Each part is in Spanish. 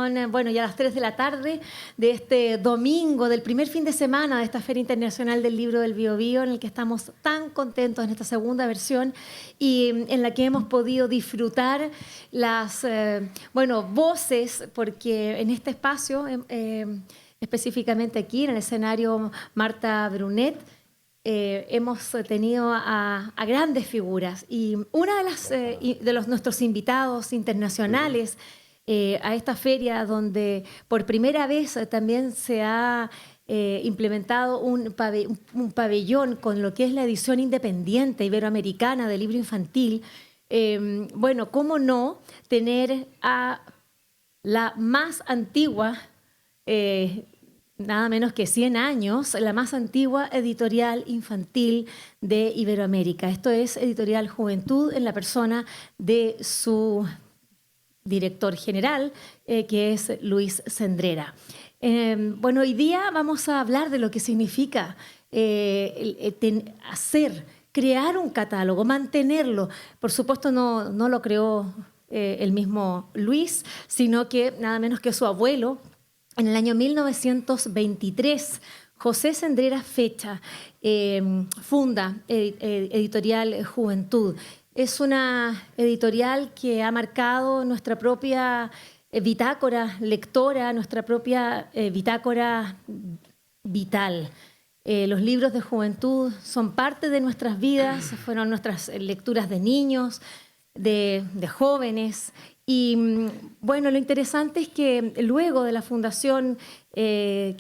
son, ya las 3 de la tarde de este domingo, del primer fin de semana de esta Feria Internacional del Libro del Biobío, en el que estamos tan contentos en esta segunda versión y en la que hemos podido disfrutar las voces, porque en este espacio, específicamente aquí en el escenario Marta Brunet, hemos tenido a grandes figuras y una de nuestros invitados internacionales a esta feria, donde por primera vez también se ha implementado un pabellón con lo que es la edición independiente iberoamericana de libro infantil. ¿Cómo no tener a la más antigua, nada menos que 100 años, la más antigua editorial infantil de Iberoamérica? Esto es Editorial Juventud, en la persona de su director general, que es Luis Cendrera. Hoy día vamos a hablar de lo que significa crear un catálogo, mantenerlo. Por supuesto, no lo creó el mismo Luis, sino que nada menos que su abuelo. En el año 1923, José Cendrera Fecha funda Editorial Juventud. Es una editorial que ha marcado nuestra propia bitácora lectora, nuestra propia bitácora vital. Los libros de juventud son parte de nuestras vidas, fueron nuestras lecturas de niños, de jóvenes. Y lo interesante es que luego de la fundación de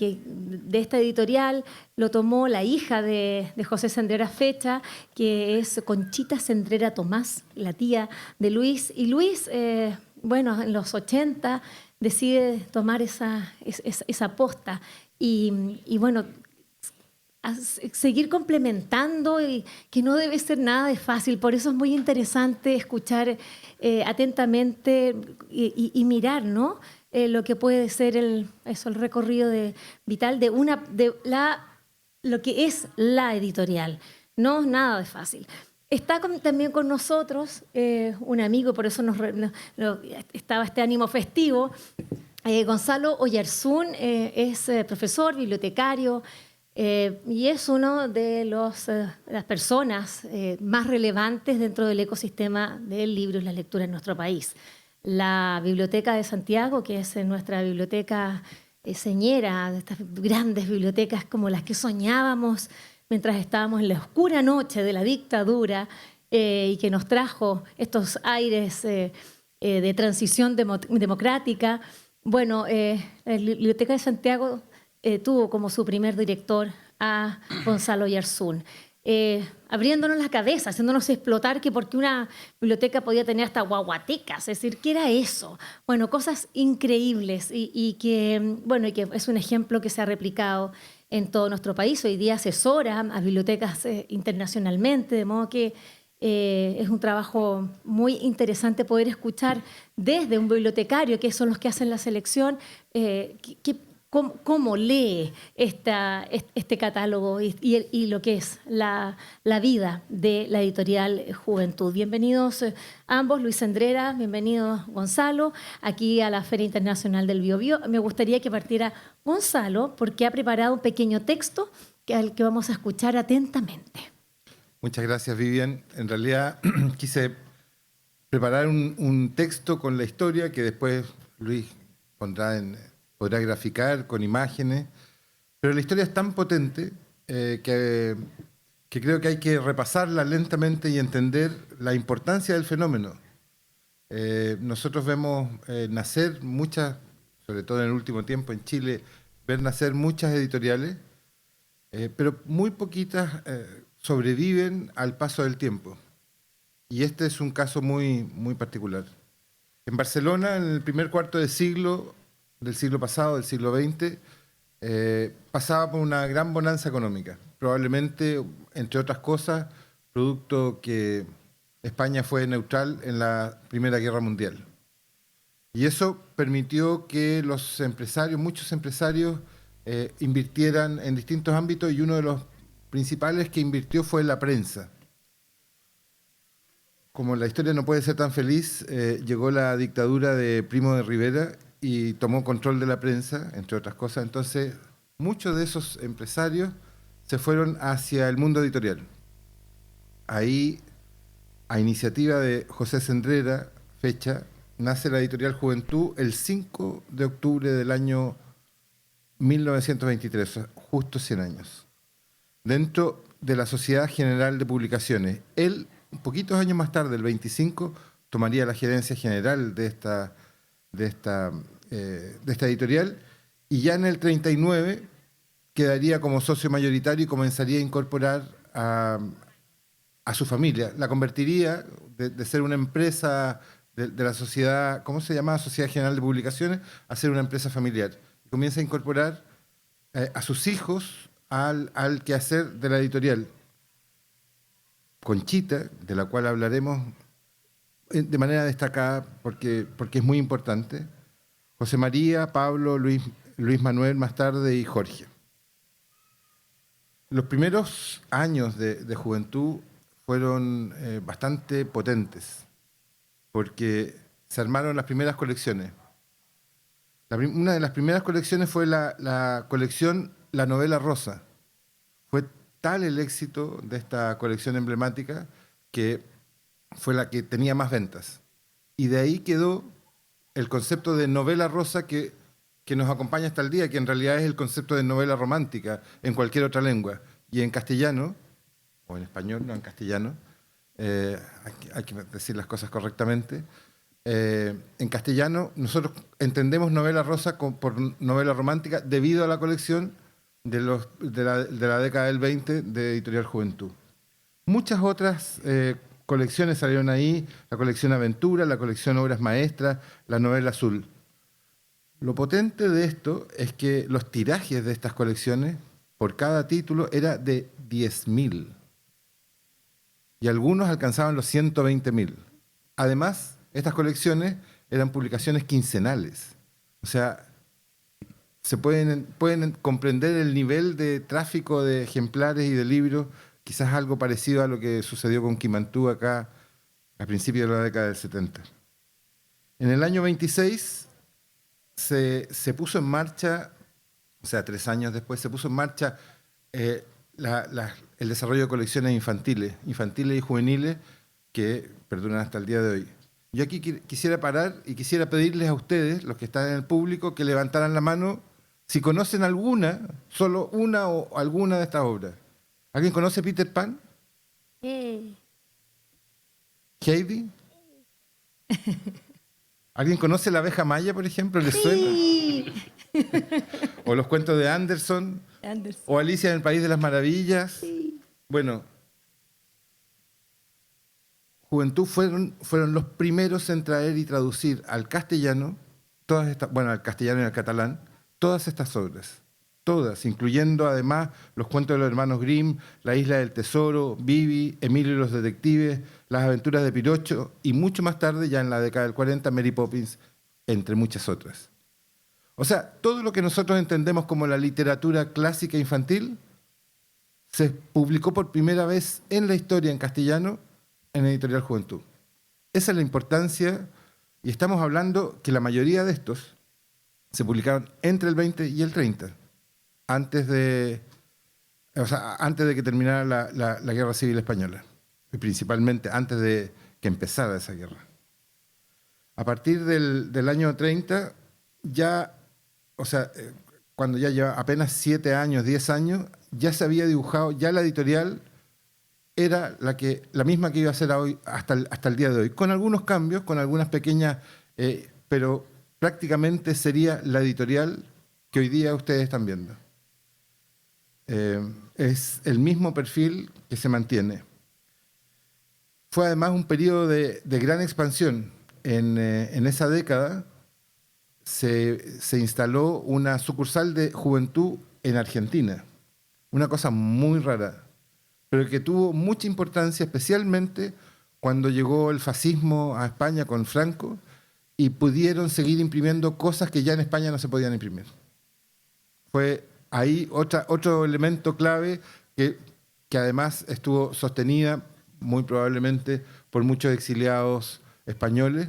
esta editorial lo tomó la hija de José Cendrera Fecha, que es Conchita Cendrera Tomás, la tía de Luis. Y Luis, en los 80 decide tomar esa posta y a seguir complementando, y que no debe ser nada de fácil. Por eso es muy interesante escuchar atentamente y mirar, ¿no? Lo que puede ser el recorrido vital de lo que es la editorial. No es nada de fácil. Está también con nosotros un amigo, por eso estaba este ánimo festivo. Gonzalo Oyarzún es profesor, bibliotecario, y es uno de las personas más relevantes dentro del ecosistema del libro y la lectura en nuestro país. La Biblioteca de Santiago, que es nuestra biblioteca señera, de estas grandes bibliotecas como las que soñábamos mientras estábamos en la oscura noche de la dictadura, y que nos trajo estos aires de transición democrática. La Biblioteca de Santiago tuvo como su primer director a Gonzalo Oyarzún, abriéndonos la cabeza, haciéndonos explotar que porque una biblioteca podía tener hasta guaguatecas, es decir, ¿qué era eso? Cosas increíbles y que es un ejemplo que se ha replicado en todo nuestro país. Hoy día asesora a bibliotecas internacionalmente, de modo que es un trabajo muy interesante poder escuchar desde un bibliotecario, que son los que hacen la selección, cómo lee este catálogo y lo que es la vida de la editorial Juventud. Bienvenidos ambos, Luis Cendrera, bienvenido Gonzalo, aquí a la Feria Internacional del Biobío. Me gustaría que partiera Gonzalo, porque ha preparado un pequeño texto al que vamos a escuchar atentamente. Muchas gracias, Vivian. En realidad quise preparar un texto con la historia que después Luis podrá graficar con imágenes, pero la historia es tan potente que creo que hay que repasarla lentamente y entender la importancia del fenómeno. Nosotros vemos nacer muchas, sobre todo en el último tiempo en Chile, ver nacer muchas editoriales, pero muy poquitas sobreviven al paso del tiempo. Y este es un caso muy, muy particular. En Barcelona, en el primer cuarto del siglo pasado, del siglo XX, pasaba por una gran bonanza económica. Probablemente, entre otras cosas, producto que España fue neutral en la Primera Guerra Mundial. Y eso permitió que muchos empresarios, invirtieran en distintos ámbitos, y uno de los principales que invirtió fue la prensa. Como la historia no puede ser tan feliz, llegó la dictadura de Primo de Rivera y tomó control de la prensa, entre otras cosas. Entonces, muchos de esos empresarios se fueron hacia el mundo editorial. Ahí, a iniciativa de José Sendrera, fecha, nace la editorial Juventud el 5 de octubre del año 1923, justo 100 años, dentro de la Sociedad General de Publicaciones. Él, poquitos años más tarde, el 25, tomaría la gerencia general de esta editorial, y ya en el 39 quedaría como socio mayoritario y comenzaría a incorporar a su familia. La convertiría de ser una empresa de la sociedad, ¿cómo se llamaba? Sociedad General de Publicaciones, a ser una empresa familiar. Comienza a incorporar a sus hijos al quehacer de la editorial. Conchita, de la cual hablaremos de manera destacada porque es muy importante, José María, Pablo, Luis Manuel más tarde y Jorge. Los primeros años de Juventud fueron bastante potentes porque se armaron las primeras colecciones. Una de las primeras colecciones fue la colección La Novela Rosa. Fue tal el éxito de esta colección emblemática que fue la que tenía más ventas. Y de ahí quedó el concepto de novela rosa que nos acompaña hasta el día, que en realidad es el concepto de novela romántica en cualquier otra lengua. Y en castellano, o en español, no en castellano, hay que decir las cosas correctamente, en castellano nosotros entendemos novela rosa por novela romántica debido a la colección de la década del 20 de Editorial Juventud. Muchas otras colecciones salieron ahí, la colección Aventura, la colección Obras Maestras, la novela Azul. Lo potente de esto es que los tirajes de estas colecciones por cada título era de 10.000 y algunos alcanzaban los 120.000. Además, estas colecciones eran publicaciones quincenales. O sea, se pueden comprender el nivel de tráfico de ejemplares y de libros, quizás algo parecido a lo que sucedió con Quimantú acá a principios de la década del 70. En el año 26 se puso en marcha, o sea, 3 años después, se puso en marcha el desarrollo de colecciones infantiles y juveniles que perduran hasta el día de hoy. Yo aquí quisiera parar y quisiera pedirles a ustedes, los que están en el público, que levantaran la mano si conocen alguna, solo una o alguna de estas obras. ¿Alguien conoce Peter Pan? ¿Heidi? ¿Alguien conoce La abeja maya, por ejemplo? ¿Les suena? ¿O los cuentos de Anderson? ¿O Alicia en el País de las Maravillas? Sí. Bueno, Juventud fueron los primeros en traer y traducir al castellano, al castellano y al catalán, todas estas obras. Todas, incluyendo además los cuentos de los hermanos Grimm, La isla del tesoro, Bibi, Emilio y los detectives, Las aventuras de Pirocho y mucho más tarde, ya en la década del 40, Mary Poppins, entre muchas otras. O sea, todo lo que nosotros entendemos como la literatura clásica infantil se publicó por primera vez en la historia en castellano en Editorial Juventud. Esa es la importancia, y estamos hablando que la mayoría de estos se publicaron entre el 20 y el 30. Antes de que terminara la Guerra Civil Española, y principalmente antes de que empezara esa guerra. A partir del año 30, cuando ya lleva apenas 7 años, 10 años, ya se había dibujado, ya la editorial era la misma que iba a ser hoy hasta el día de hoy, con algunos cambios, con algunas pequeñas, pero prácticamente sería la editorial que hoy día ustedes están viendo. Es el mismo perfil que se mantiene. Fue además un periodo de gran expansión. En esa década se instaló una sucursal de Juventud en Argentina, una cosa muy rara, pero que tuvo mucha importancia, especialmente cuando llegó el fascismo a España con Franco y pudieron seguir imprimiendo cosas que ya en España no se podían imprimir. Fue ahí otro elemento clave que además estuvo sostenida muy probablemente por muchos exiliados españoles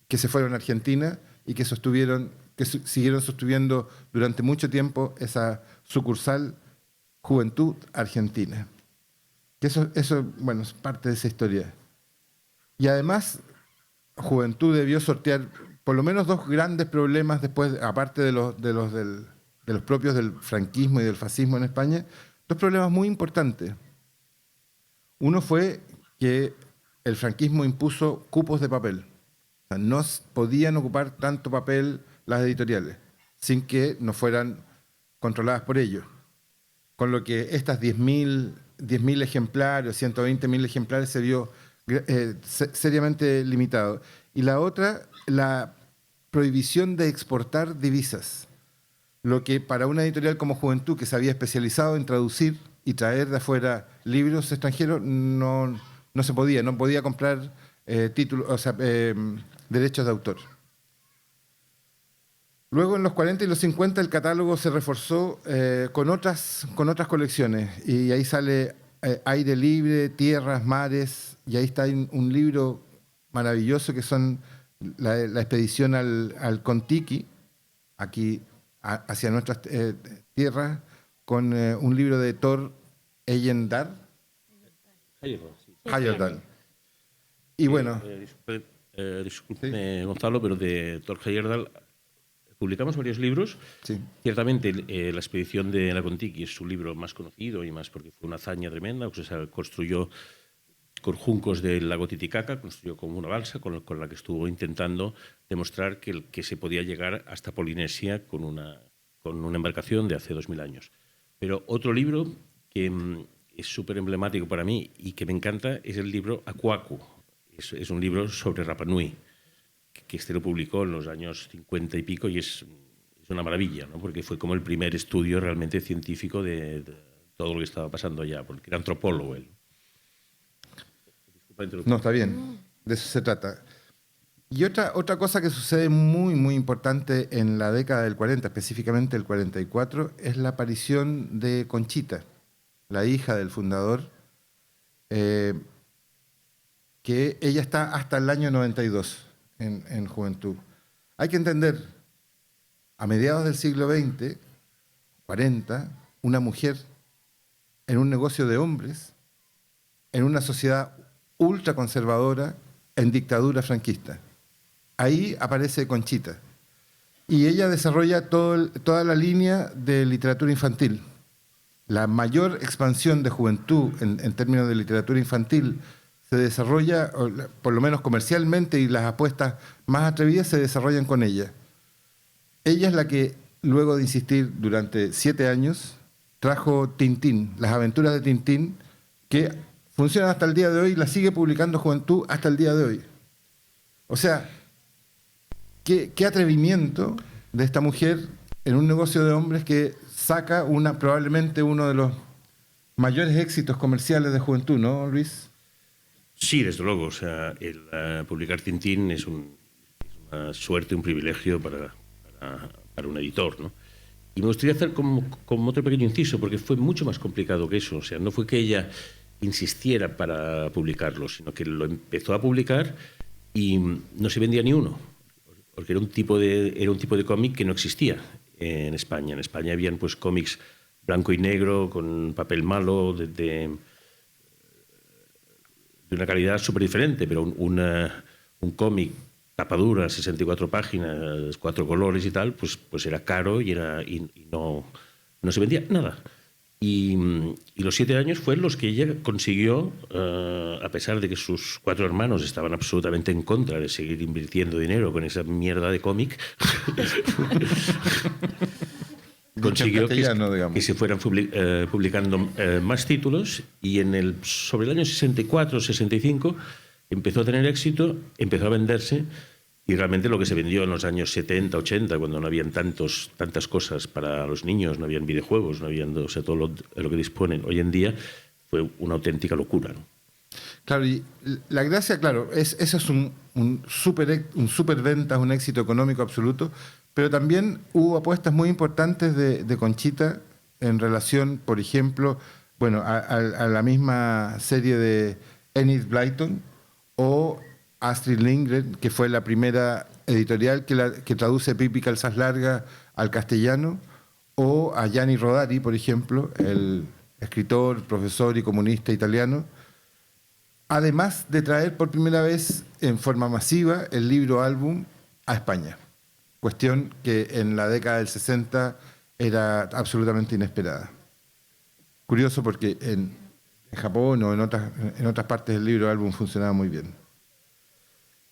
que se fueron a Argentina y que sostuvieron que siguieron sosteniendo durante mucho tiempo esa sucursal Juventud Argentina. Que eso, bueno, es parte de esa historia. Y además, Juventud debió sortear por lo menos dos grandes problemas después, aparte de los propios del franquismo y del fascismo en España, dos problemas muy importantes. Uno fue que el franquismo impuso cupos de papel. O sea, no podían ocupar tanto papel las editoriales sin que no fueran controladas por ellos. Con lo que estas 10.000 ejemplares, 120.000 ejemplares se vio seriamente limitado. Y la otra, la prohibición de exportar divisas. Lo que para una editorial como Juventud, que se había especializado en traducir y traer de afuera libros extranjeros, no se podía, no podía comprar títulos, o sea, derechos de autor. Luego, en los 40 y los 50, el catálogo se reforzó con otras colecciones. Y ahí sale Aire Libre, Tierras, Mares, y ahí está un libro maravilloso que son la expedición al Kon-Tiki, aquí hacia nuestras tierras, con un libro de Thor Heyerdahl. Heyerdahl. Y bueno... disculpe, ¿sí? Gonzalo, pero de Thor Heyerdahl publicamos varios libros. Sí. Ciertamente, la expedición de la Kon-Tiki es su libro más conocido y más porque fue una hazaña tremenda. O sea, construyó con juncos del lago Titicaca, construyó como una balsa con la que estuvo intentando demostrar que se podía llegar hasta Polinesia con una embarcación de hace 2000 años. Pero otro libro que es súper emblemático para mí y que me encanta es el libro Akuaku. Es un libro sobre Rapa Nui, que lo publicó en los años 50 y pico y es una maravilla, ¿no? Porque fue como el primer estudio realmente científico de todo lo que estaba pasando allá, porque era antropólogo él. No, está bien, de eso se trata. Y otra cosa que sucede muy, muy importante en la década del 40, específicamente el 44, es la aparición de Conchita, la hija del fundador, que ella está hasta el año 92 en Juventud. Hay que entender, a mediados del siglo XX, 40, una mujer en un negocio de hombres, en una sociedad ultraconservadora, en dictadura franquista. Ahí aparece Conchita. Y ella desarrolla toda la línea de literatura infantil. La mayor expansión de Juventud en términos de literatura infantil se desarrolla, por lo menos comercialmente, y las apuestas más atrevidas se desarrollan con ella. Ella es la que, luego de insistir durante 7 años, trajo Tintín, las aventuras de Tintín, que funcionan hasta el día de hoy y la sigue publicando Juventud hasta el día de hoy. O sea, qué atrevimiento de esta mujer en un negocio de hombres que saca probablemente uno de los mayores éxitos comerciales de Juventud, ¿no, Luis? Sí, desde luego. O sea, publicar Tintín es una suerte, un privilegio para un editor, ¿no? Y me gustaría hacer como otro pequeño inciso, porque fue mucho más complicado que eso. O sea, no fue que ella insistiera para publicarlo, sino que lo empezó a publicar y no se vendía ni uno, porque era un tipo de cómic que no existía en España. En España habían pues cómics blanco y negro con papel malo de una calidad súper diferente, pero un cómic tapadura, 64 páginas, 4 colores y tal, pues era caro y no se vendía nada. Y los 7 años fueron los que ella consiguió, a pesar de que sus 4 hermanos estaban absolutamente en contra de seguir invirtiendo dinero con esa mierda de cómic, consiguió que se fueran publicando más títulos y sobre el año 64-65 empezó a tener éxito, empezó a venderse. Y realmente lo que se vendió en los años 70, 80, cuando no habían tantas cosas para los niños, no habían videojuegos, no habían, o sea, todo lo que disponen hoy en día, fue una auténtica locura, ¿no? Claro, y la gracia, claro, eso es un superventa, un éxito económico absoluto, pero también hubo apuestas muy importantes de Conchita en relación, por ejemplo, bueno, a la misma serie de Enid Blyton o Astrid Lindgren, que fue la primera editorial que traduce Pippi Calzas Largas al castellano, o a Gianni Rodari, por ejemplo, el escritor, profesor y comunista italiano, además de traer por primera vez en forma masiva el libro álbum a España, cuestión que en la década del 60 era absolutamente inesperada. Curioso porque en Japón o en otras partes del libro álbum funcionaba muy bien.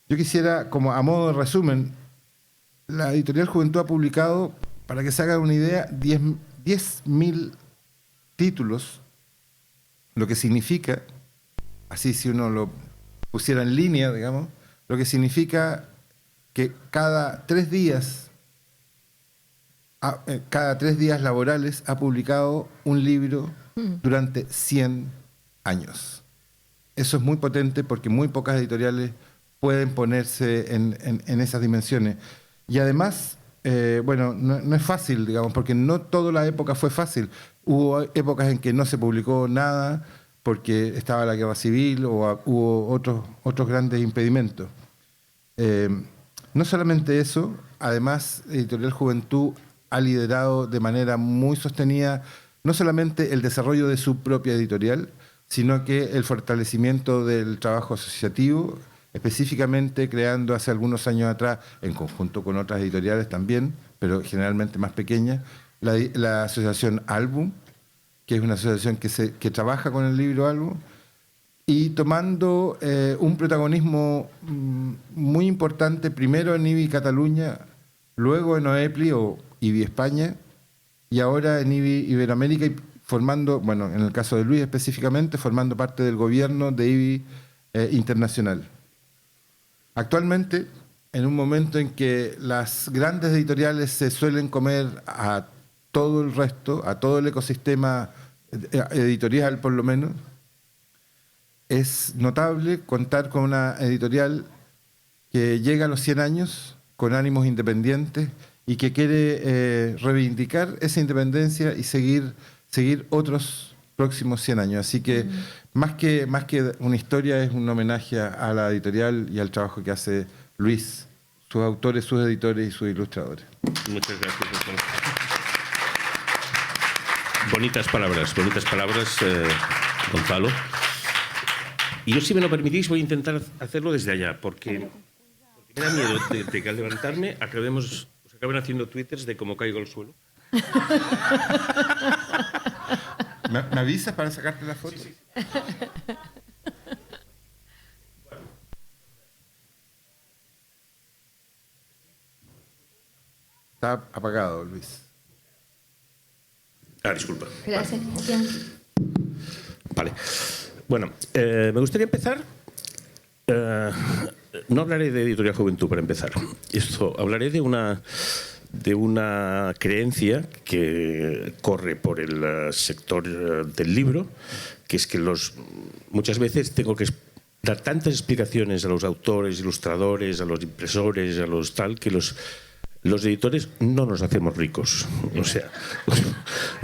Yo quisiera, como a modo de resumen, la editorial Juventud ha publicado, para que se hagan una idea, 10.000 títulos, lo que significa, así si uno lo pusiera en línea, digamos, lo que significa que cada 3 días laborales ha publicado un libro durante 100 años. Eso es muy potente porque muy pocas editoriales pueden ponerse en esas dimensiones. Y además, no es fácil, digamos, porque no toda la época fue fácil. Hubo épocas en que no se publicó nada porque estaba la guerra civil o hubo otros grandes impedimentos. No solamente eso, además, Editorial Juventud ha liderado de manera muy sostenida no solamente el desarrollo de su propia editorial, sino que el fortalecimiento del trabajo asociativo, específicamente creando hace algunos años atrás, en conjunto con otras editoriales también, pero generalmente más pequeñas, la asociación Álbum, que es una asociación que trabaja con el libro álbum, y tomando un protagonismo muy importante, primero en IBI Cataluña, luego en OEPLI o IBI España, y ahora en IBI Iberoamérica, y formando, en el caso de Luis específicamente, formando parte del gobierno de IBI internacional. Actualmente, en un momento en que las grandes editoriales se suelen comer a todo el resto, a todo el ecosistema editorial por lo menos, es notable contar con una editorial que llega a los 100 años con ánimos independientes y que quiere reivindicar esa independencia y seguir otros próximos 100 años. Así que más que una historia, es un homenaje a la editorial y al trabajo que hace Luis, sus autores, sus editores y sus ilustradores. Muchas gracias, doctor. Bonitas palabras, Gonzalo. Y yo, si me lo permitís, voy a intentar hacerlo desde allá, porque me da miedo de que al levantarme acaben haciendo twitters de cómo caigo al suelo. ¿Me avisas para sacarte la foto? Sí. Está apagado, Luis. Disculpa. Gracias, Cristian. Vale. Bueno, me gustaría empezar. No hablaré de Editorial Juventud para empezar. Hablaré de una creencia que corre por el sector del libro, que es que muchas veces tengo que dar tantas explicaciones a los autores, ilustradores, a los impresores, a los tal, que los editores no nos hacemos ricos. O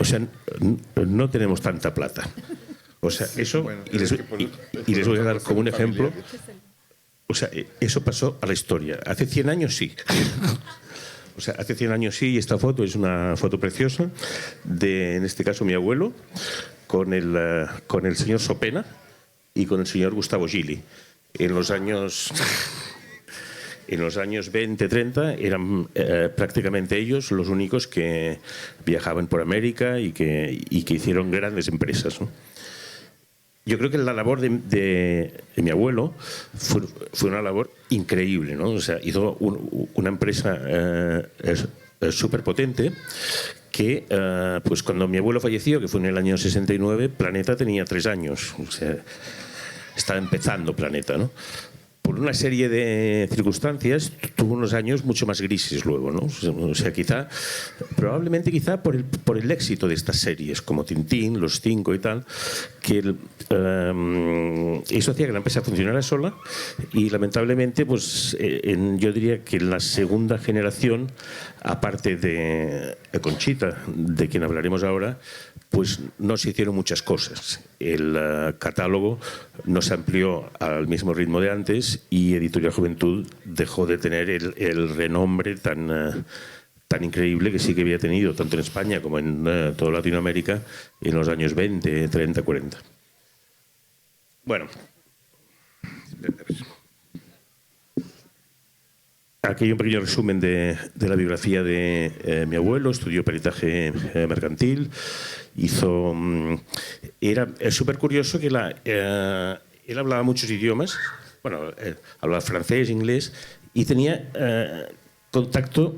sea, no tenemos tanta plata. O sea, eso, y les voy a dar como un ejemplo. O sea, eso pasó a la historia. Hace 100 años sí. O sea, hace 100 años sí, y esta foto es una foto preciosa de, en este caso, mi abuelo, con el señor Sopena y con el señor Gustavo Gili. En los años 20, 30 eran prácticamente ellos los únicos que viajaban por América y que hicieron grandes empresas, ¿no? Yo creo que la labor de mi abuelo fue una labor increíble, ¿no? O sea, hizo una empresa súper potente que, pues cuando mi abuelo falleció, que fue en el año 69, Planeta tenía 3 años. O sea, estaba empezando Planeta, ¿no? Por una serie de circunstancias tuvo unos años mucho más grises luego, ¿no? O sea, probablemente por el éxito de estas series como Tintín, Los Cinco y tal, que eso hacía que la empresa funcionara sola y lamentablemente pues yo diría que en la segunda generación, aparte de Conchita, de quien hablaremos ahora, pues no se hicieron muchas cosas. El catálogo no se amplió al mismo ritmo de antes y Editorial Juventud dejó de tener el renombre tan increíble que sí que había tenido, tanto en España como en toda Latinoamérica, en los años 20, 30, 40. Bueno, aquí hay un pequeño resumen de la biografía de mi abuelo. Estudió peritaje mercantil. Hizo... es súper curioso que él hablaba muchos idiomas. Bueno, hablaba francés, inglés, y tenía contacto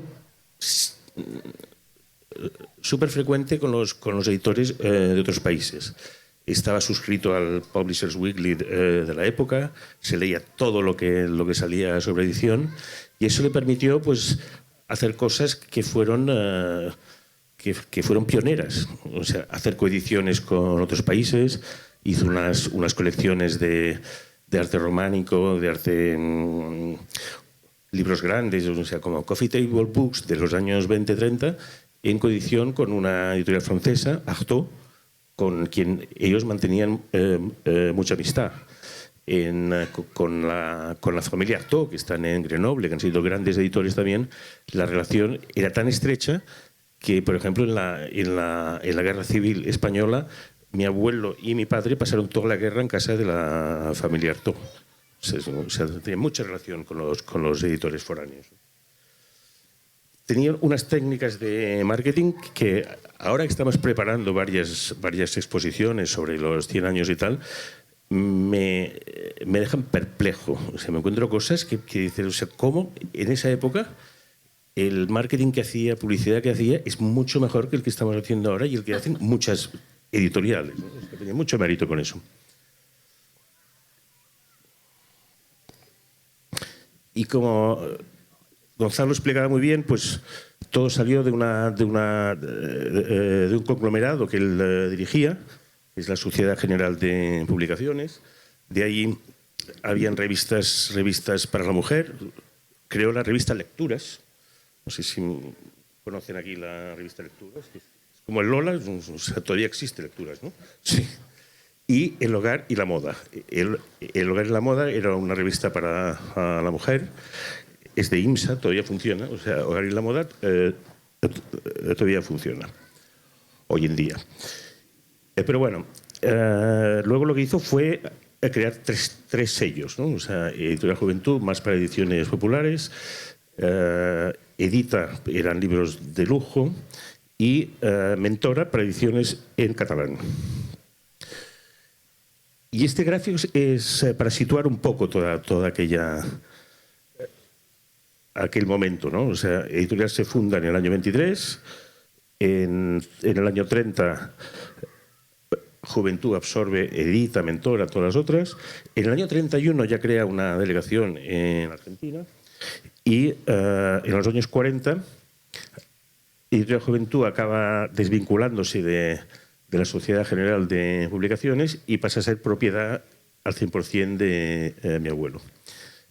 súper frecuente con los editores de otros países. Estaba suscrito al Publishers Weekly de la época, se leía todo lo que salía sobre edición, y eso le permitió, pues, hacer cosas que fueron pioneras. O sea, hacer coediciones con otros países. Hizo unas colecciones de arte románico, de arte... libros grandes, o sea, como Coffee Table Books de los años 20-30, en coedición con una editorial francesa, Artaud, con quien ellos mantenían mucha amistad. Con la familia Artaud, que están en Grenoble, que han sido grandes editores también, la relación era tan estrecha que, por ejemplo, en la Guerra Civil Española, mi abuelo y mi padre pasaron toda la guerra en casa de la familia Artaud. O sea, tenía mucha relación con los editores foráneos. Tenía unas técnicas de marketing que ahora que estamos preparando varias exposiciones sobre los 100 años y tal, me dejan perplejo. O sea, me encuentro cosas que dicen, o sea, cómo en esa época el marketing que hacía, publicidad que hacía, es mucho mejor que el que estamos haciendo ahora y el que hacen muchas editoriales, ¿no? O sea, tenía mucho mérito con eso. Y como Gonzalo explicaba muy bien, pues todo salió de un conglomerado que él dirigía, que es la Sociedad General de Publicaciones. De ahí habían revistas para la mujer. Creó la revista Lecturas. No sé si conocen aquí la revista Lecturas. Es como el Lola, o sea, todavía existe Lecturas, ¿no? Sí. Y El Hogar y la Moda. El Hogar y la Moda era una revista para la mujer. Es de IMSA, todavía funciona. O sea, Hogar y la Moda todavía funciona hoy en día. Pero bueno, luego lo que hizo fue crear tres sellos, ¿no? O sea, Editorial Juventud, más para ediciones populares. Edita, eran libros de lujo. Y Mentora, para ediciones en catalán. Y este gráfico es para situar un poco todo aquel momento, ¿no? O sea, Editorial se funda en el año 23, en el año 30 Juventud absorbe, edita, Mentora, todas las otras. En el año 31 ya crea una delegación en Argentina y en los años 40 Editorial Juventud acaba desvinculándose de la Sociedad General de Publicaciones y pasa a ser propiedad al 100% de mi abuelo.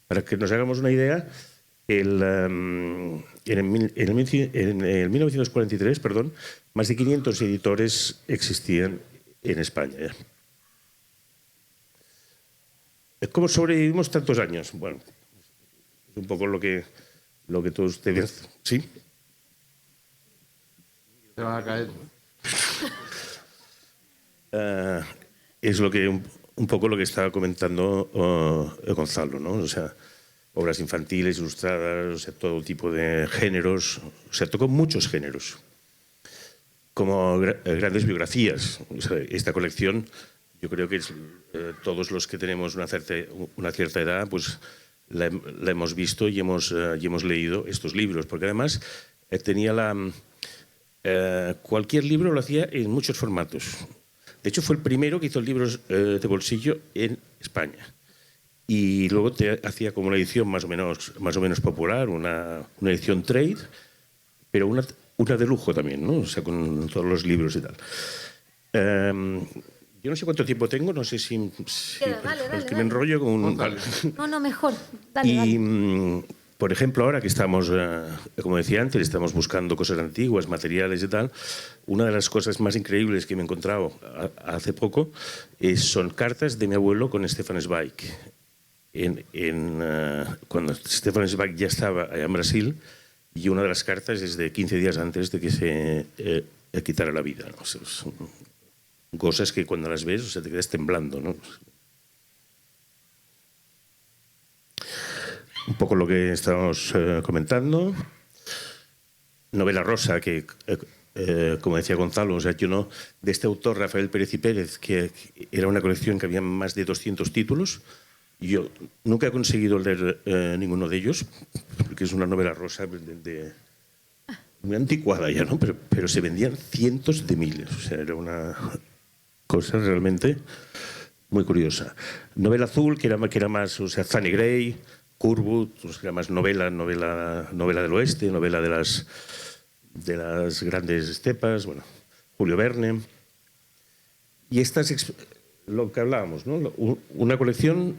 Para que nos hagamos una idea, en el 1943, más de 500 editores existían en España. ¿Cómo sobrevivimos tantos años? Bueno, es un poco lo que todos ustedes... ¿Sí? Se van a caer. Es un poco lo que estaba comentando Gonzalo, ¿no? O sea, obras infantiles, ilustradas, o sea, todo tipo de géneros, o sea, tocó muchos géneros, como grandes biografías. O sea, esta colección, yo creo que todos los que tenemos una cierta edad, pues la hemos visto y hemos leído estos libros, porque además tenía cualquier libro lo hacía en muchos formatos. De hecho, fue el primero que hizo libros de bolsillo en España. Y luego hacía como una edición más o menos popular, una edición trade, pero una de lujo también, ¿no? O sea, con todos los libros y tal. Yo no sé cuánto tiempo tengo, no sé si dale, me enrollo con... No, mejor. Dale. por ejemplo, ahora que estamos, como decía antes, estamos buscando cosas antiguas, materiales y tal, una de las cosas más increíbles que me he encontrado hace poco son cartas de mi abuelo con Stefan Zweig. Cuando Stefan Zweig ya estaba allá en Brasil, y una de las cartas es de 15 días antes de que se quitara la vida, ¿no? Son cosas que cuando las ves, o sea, te quedas temblando, ¿no? Un poco lo que estábamos comentando. Novela rosa, que como decía Gonzalo, o sea, yo no, de este autor, Rafael Pérez y Pérez, que era una colección que había más de 200 títulos. Yo nunca he conseguido leer ninguno de ellos, porque es una novela rosa muy anticuada ya, ¿no? Pero se vendían cientos de miles. O sea, era una cosa realmente muy curiosa. Novela azul, que era más, o sea, Fanny Gray, Curwood, que era más novela del oeste, novela de las grandes estepas, bueno, Julio Verne. Y esta es lo que hablábamos, ¿no? Una colección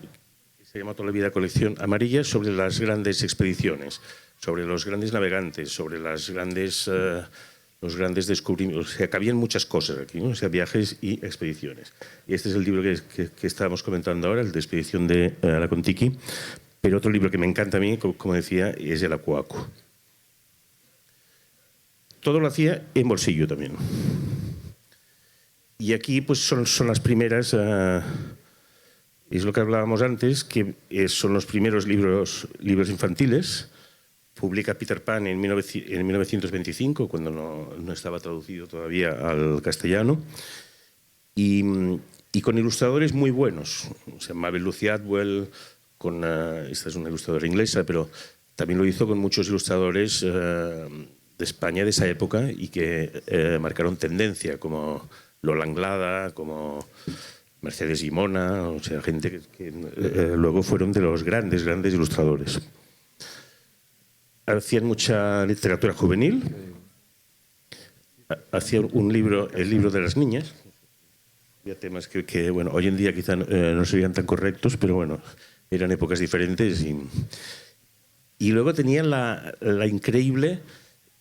que se llama toda la vida Colección Amarilla, sobre las grandes expediciones, sobre los grandes navegantes, sobre los grandes descubrimientos. O sea, cabían muchas cosas aquí, ¿no? O sea, viajes y expediciones. Y este es el libro que estábamos comentando ahora, el de Expedición de la Kon-Tiki. Pero otro libro que me encanta a mí, como decía, es el Aku-Aku. Todo lo hacía en bolsillo también. Y aquí pues son las primeras, es lo que hablábamos antes, que son los primeros libros infantiles. Publica Peter Pan en 1925, cuando no estaba traducido todavía al castellano, y con ilustradores muy buenos. O sea, Mabel Lucy Atwell, esta es una ilustradora inglesa, pero también lo hizo con muchos ilustradores de España de esa época y que marcaron tendencia, como Lola Anglada, como Mercedes Guimona, o sea, gente que luego fueron de los grandes ilustradores. Hacían mucha literatura juvenil, hacían el libro de las niñas. Había temas que bueno, hoy en día quizá no serían tan correctos, pero bueno, eran épocas diferentes. Y luego tenían la increíble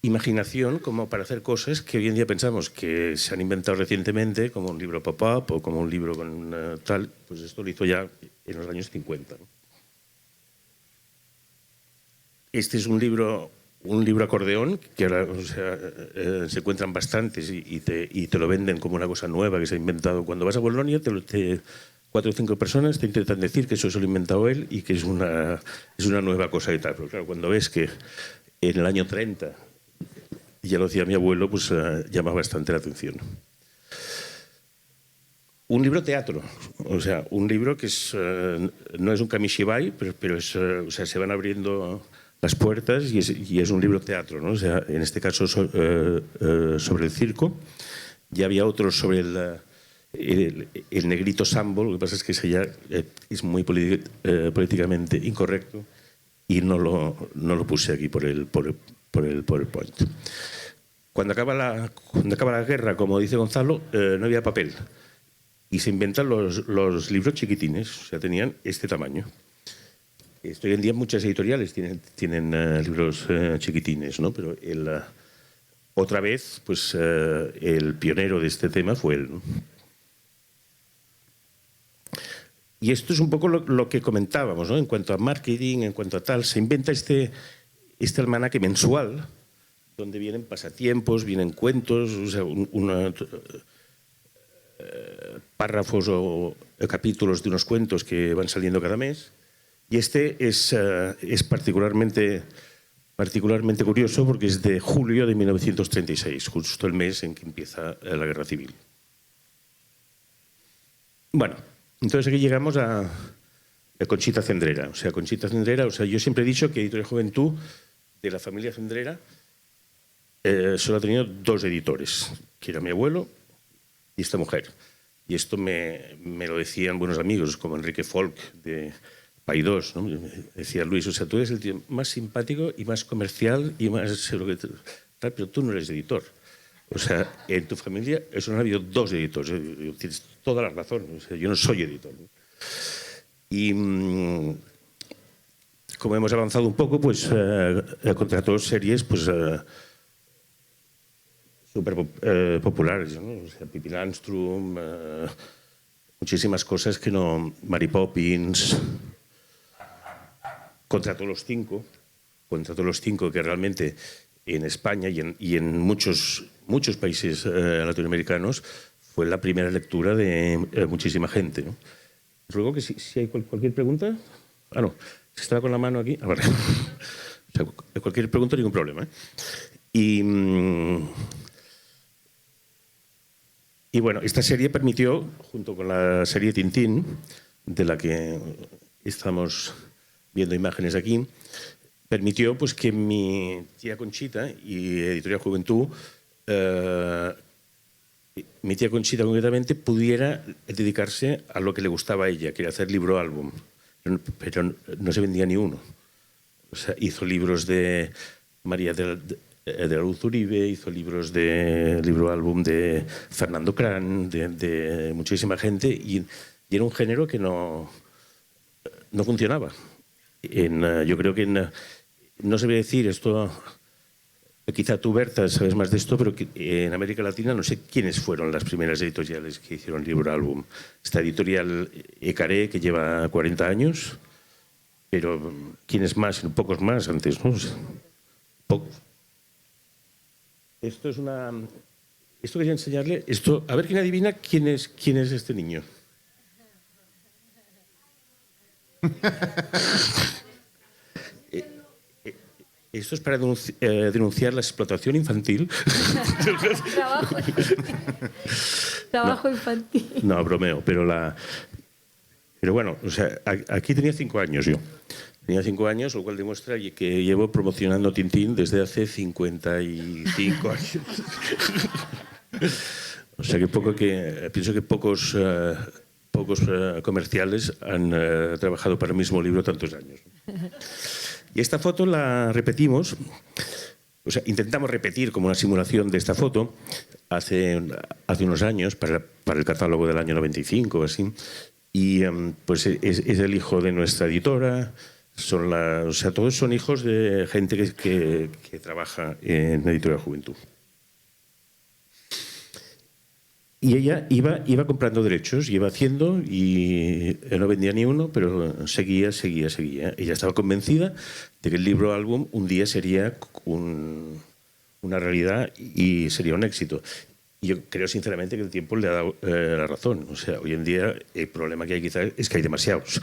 imaginación como para hacer cosas que hoy en día pensamos que se han inventado recientemente, como un libro pop-up o como un libro con tal. Pues esto lo hizo ya en los años 50, ¿no? Este es un libro acordeón, que ahora, o sea, se encuentran bastantes y te lo venden como una cosa nueva que se ha inventado. Cuando vas a Bolonia, 4 o 5 personas te intentan decir que eso se lo ha inventado él y que es una nueva cosa y tal. Pero claro, cuando ves que en el año 30, ya lo decía mi abuelo, pues llama bastante la atención. Un libro teatro, o sea, un libro que no es un kamishibai, pero es, o sea, se van abriendo las puertas y es un libro teatro, ¿no? O sea, en este caso sobre el circo. Ya había otros sobre el negrito Sambo. Lo que pasa es que ese ya es muy políticamente incorrecto y no lo puse aquí por el PowerPoint. Cuando acaba la guerra, como dice Gonzalo, no había papel y se inventan los libros chiquitines, o sea, tenían este tamaño. Hoy en día muchas editoriales tienen libros chiquitines, ¿no? Pero otra vez, pues el pionero de este tema fue él, ¿no? Y esto es un poco lo que comentábamos, ¿no? En cuanto a marketing, en cuanto a tal, se inventa este almanaque mensual, donde vienen pasatiempos, vienen cuentos, o sea, párrafos o capítulos de unos cuentos que van saliendo cada mes. Y este es particularmente curioso porque es de julio de 1936, justo el mes en que empieza la Guerra Civil. Bueno, entonces aquí llegamos a Conchita Cendrera. O sea, Conchita Cendrera, o sea, yo siempre he dicho que Editorial Juventud, de la familia Cendrera, solo ha tenido 2 editores, que era mi abuelo y esta mujer. Y esto me lo decían buenos amigos, como Enrique Folk, de Paidós, ¿no? Decía Luis, o sea, tú eres el tío más simpático y más comercial y más... pero tú no eres editor. O sea, en tu familia solo han habido 2 editores. Tienes toda la razón. O sea, yo no soy editor, ¿no? Y como hemos avanzado un poco, pues contrató series pues súper populares, ¿no? O sea, Pippi Landström, muchísimas cosas que no... Mary Poppins... Contrató los cinco, que realmente en España y en muchos países latinoamericanos fue la primera lectura de muchísima gente, ¿no? Ruego que si hay cualquier pregunta... Ah, no, si estaba con la mano aquí... Ah, vale. O sea, cualquier pregunta, ningún problema, ¿eh? Y bueno, esta serie permitió, junto con la serie Tintín, de la que estamos viendo imágenes aquí, permitió pues, que mi tía Conchita y Editorial Juventud, mi tía Conchita concretamente, pudiera dedicarse a lo que le gustaba a ella, que era hacer libro-álbum, pero no se vendía ni uno. O sea, hizo libros de María de la Luz Uribe, hizo libros de libro-álbum de Fernando Cran, de muchísima gente, y era un género que no funcionaba. Yo creo que no se ve decir esto, quizá tú, Berta, sabes más de esto, pero que en América Latina no sé quiénes fueron las primeras editoriales que hicieron libro-álbum. Esta editorial Ecaré, que lleva 40 años, pero ¿quiénes más? Pocos más antes, ¿no? Pocos. Esto quería enseñarle. A ver quién adivina quién es este niño. Esto es para denunciar la explotación infantil. Trabajo infantil. No, bromeo, pero bueno, o sea, aquí tenía 5 años yo. Tenía 5 años, lo cual demuestra que llevo promocionando Tintín desde hace 55 años. O sea, pienso que pocos comerciales han trabajado para el mismo libro tantos años. Y esta foto la repetimos, o sea, intentamos repetir como una simulación de esta foto hace unos años para el catálogo del año 95 o así. Y pues es el hijo de nuestra editora. O sea, todos son hijos de gente que trabaja en Editorial Juventud. Y ella iba comprando derechos, iba haciendo y no vendía ni uno, pero seguía. Ella estaba convencida de que el libro álbum un día sería una realidad y sería un éxito. Y yo creo sinceramente que el tiempo le ha dado la razón. O sea, hoy en día el problema que hay quizás es que hay demasiados.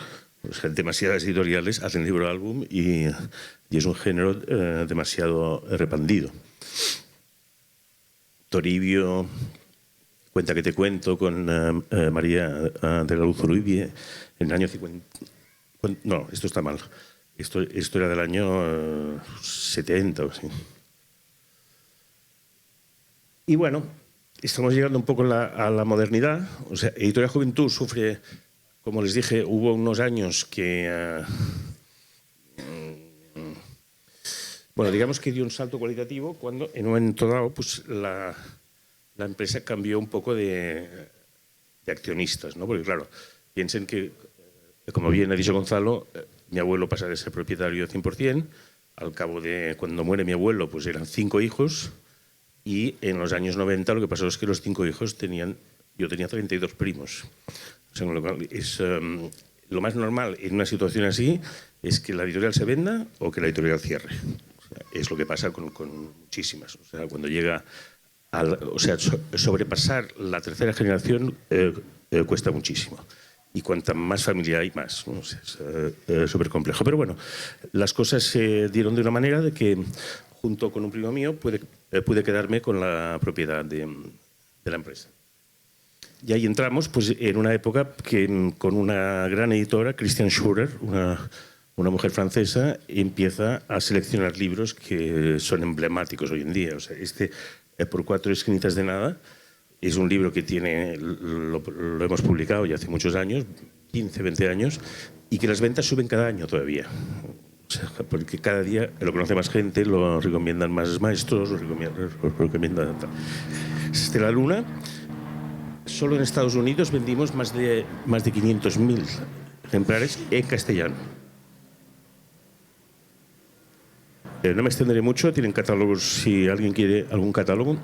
O sea, demasiadas editoriales hacen libro álbum y es un género demasiado repandido. Toribio, Cuenta que te cuento, con María de la Luz Uribe en el año 50. No, esto está mal. Esto era del año 70 o así. Y bueno, estamos llegando un poco a la modernidad. O sea, Editorial Juventud sufre, como les dije, hubo unos años que... bueno, digamos que dio un salto cualitativo cuando en un momento dado pues, la empresa cambió un poco de accionistas, ¿no? Porque claro, piensen que, como bien ha dicho Gonzalo, mi abuelo pasa de ser propietario 100%, al cabo de cuando muere mi abuelo pues eran 5 hijos y en los años 90 lo que pasó es que los 5 hijos yo tenía 32 primos. O sea, con lo cual es, lo más normal en una situación así es que la editorial se venda o que la editorial cierre. O sea, es lo que pasa con muchísimas. O sea, cuando llega... sobrepasar la tercera generación cuesta muchísimo. Y cuanta más familia hay, más, ¿no? O sea, es súper complejo. Pero bueno, las cosas se dieron de una manera de que, junto con un primo mío, pude quedarme con la propiedad de la empresa. Y ahí entramos pues, en una época que, con una gran editora, Christiane Schurer, una mujer francesa, empieza a seleccionar libros que son emblemáticos hoy en día. O sea, Por 4 esquinitas de nada, es un libro que lo hemos publicado ya hace muchos años, 15, 20 años, y que las ventas suben cada año todavía. O sea, porque cada día lo conoce más gente, lo recomiendan más maestros, lo recomiendan... Estela Luna, solo en Estados Unidos vendimos más de 500.000 ejemplares en castellano. No me extenderé mucho, tienen catálogos si alguien quiere algún catálogo.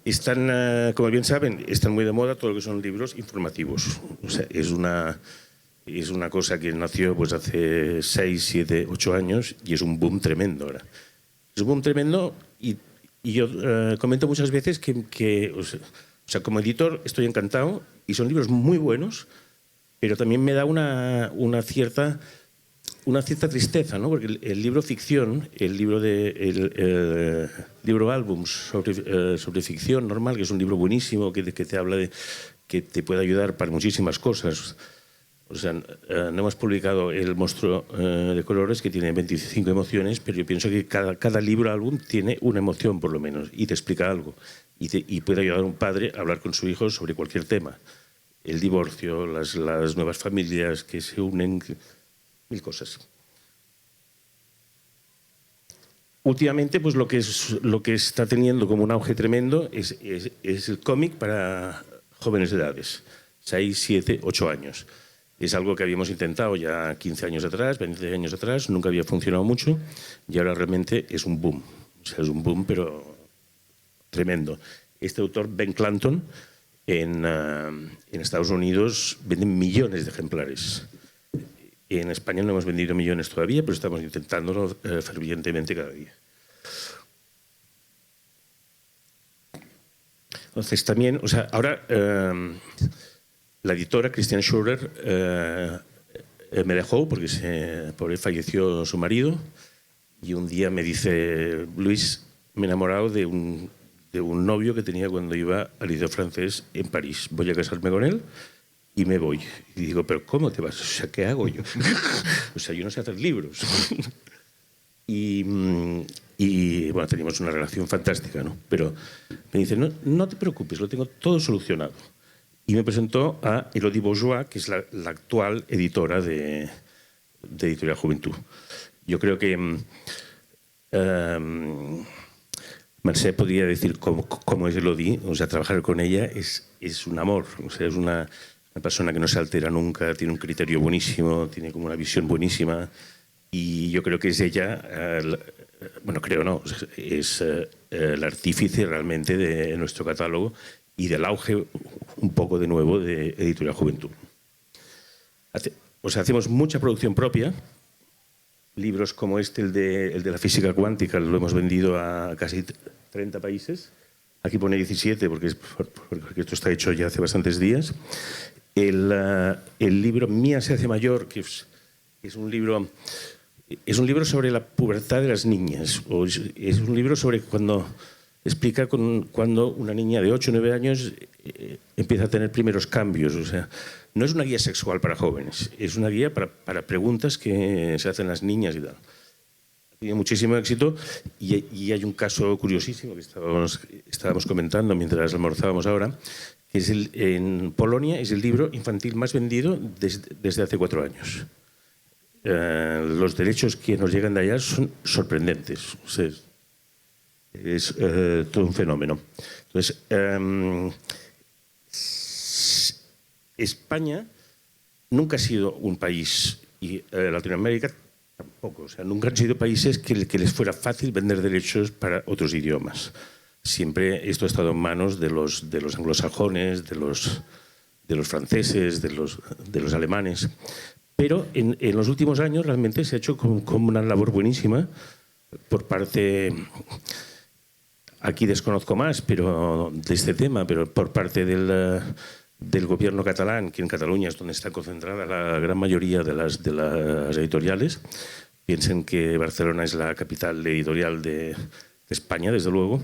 Están, como bien saben, están muy de moda todo lo que son libros informativos. O sea, es una cosa que nació pues hace 6, 7, 8 años y es un boom tremendo ahora. Es un boom tremendo y yo comento muchas veces que o sea, como editor estoy encantado y son libros muy buenos, pero también me da una cierta tristeza, ¿no? Porque el libro ficción, el libro álbums sobre ficción normal, que es un libro buenísimo, que te habla que te puede ayudar para muchísimas cosas. O sea, no hemos publicado El monstruo de colores, que tiene 25 emociones, pero yo pienso que cada libro álbum tiene una emoción, por lo menos, y te explica algo. Y puede ayudar a un padre a hablar con su hijo sobre cualquier tema. El divorcio, las nuevas familias que se unen, mil cosas. Últimamente, pues lo que está teniendo como un auge tremendo es el cómic para jóvenes de edades, 6, 7, 8 años. Es algo que habíamos intentado ya 15 años atrás, 20 años atrás, nunca había funcionado mucho y ahora realmente es un boom. O sea, es un boom, pero tremendo. Este autor, Ben Clanton, en Estados Unidos venden millones de ejemplares. En España no hemos vendido millones todavía, pero estamos intentándolo fervientemente cada día. Entonces también, o sea, ahora la editora Christian Schurer me dejó porque por él falleció su marido y un día me dice: Luis, me he enamorado de un novio que tenía cuando iba al liceo francés en París. Voy a casarme con él y me voy. Y digo, ¿pero cómo te vas? O sea, ¿qué hago yo? O sea, yo no sé hacer libros. Y bueno, teníamos una relación fantástica, ¿no? Pero me dice, no te preocupes, lo tengo todo solucionado. Y me presentó a Elodie Bourgeois, que es la actual editora de Editorial Juventud. Yo creo que Mercè podría decir cómo es Elodie. O sea, trabajar con ella es un amor. O sea, es una persona que no se altera nunca, tiene un criterio buenísimo, tiene como una visión buenísima. Y yo creo que es ella, bueno, creo no, es el artífice realmente de nuestro catálogo y del auge un poco de nuevo de Editorial Juventud. O sea, hacemos mucha producción propia. Libros como este, el de la física cuántica, lo hemos vendido a casi 30 países. Aquí pone 17 porque esto está hecho ya hace bastantes días. El libro Mía se hace mayor, que es un libro sobre la pubertad de las niñas. Es un libro sobre explica cuando una niña de 8 o 9 años empieza a tener primeros cambios. O sea, no es una guía sexual para jóvenes, es una guía para preguntas que se hacen las niñas y tal. Tiene muchísimo éxito y hay un caso curiosísimo que estábamos comentando mientras almorzábamos ahora, que es en Polonia es el libro infantil más vendido desde hace 4 años. Los derechos que nos llegan de allá son sorprendentes. O sea, es todo un fenómeno. Entonces, España nunca ha sido un país, y Latinoamérica tampoco, o sea, nunca han sido países que les fuera fácil vender derechos para otros idiomas. Siempre esto ha estado en manos de los anglosajones, de los franceses, de los alemanes. Pero en los últimos años realmente se ha hecho como una labor buenísima por parte, aquí desconozco más pero de este tema, pero por parte del gobierno catalán, que en Cataluña es donde está concentrada la gran mayoría de las editoriales. Piensen que Barcelona es la capital editorial de España, desde luego,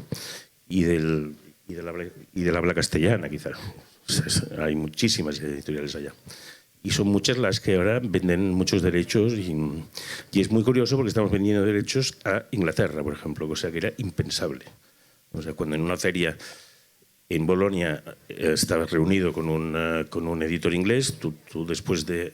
y del habla castellana, quizá. O sea, hay muchísimas editoriales allá. Y son muchas las que ahora venden muchos derechos y es muy curioso porque estamos vendiendo derechos a Inglaterra, por ejemplo, cosa que era impensable. O sea, cuando en una feria en Bolonia estabas reunido con un editor inglés, tú después de